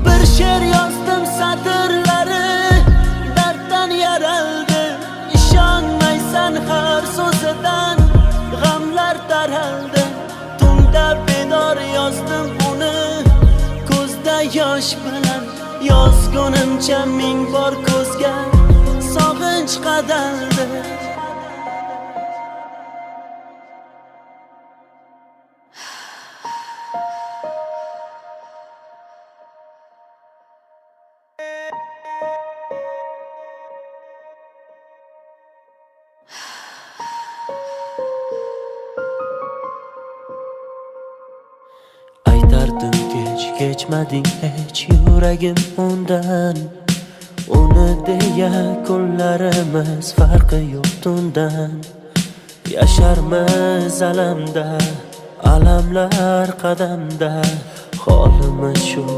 Bir she'r yozdim satrlari darddan yaraldi. İshonmaysan har so'zidan g'amlar taraldi. Tunda bedor yozdim uni ko'zda yosh bilan. Yozgunimcha ming bor ko'zga sog'inch qadaldi. Aytardim kechmading hech yuragim undan. Uni deya kunlarimiz farqi yo'q tundan. Yasharmiz alamda, alamlar qadamda, holimiz shu.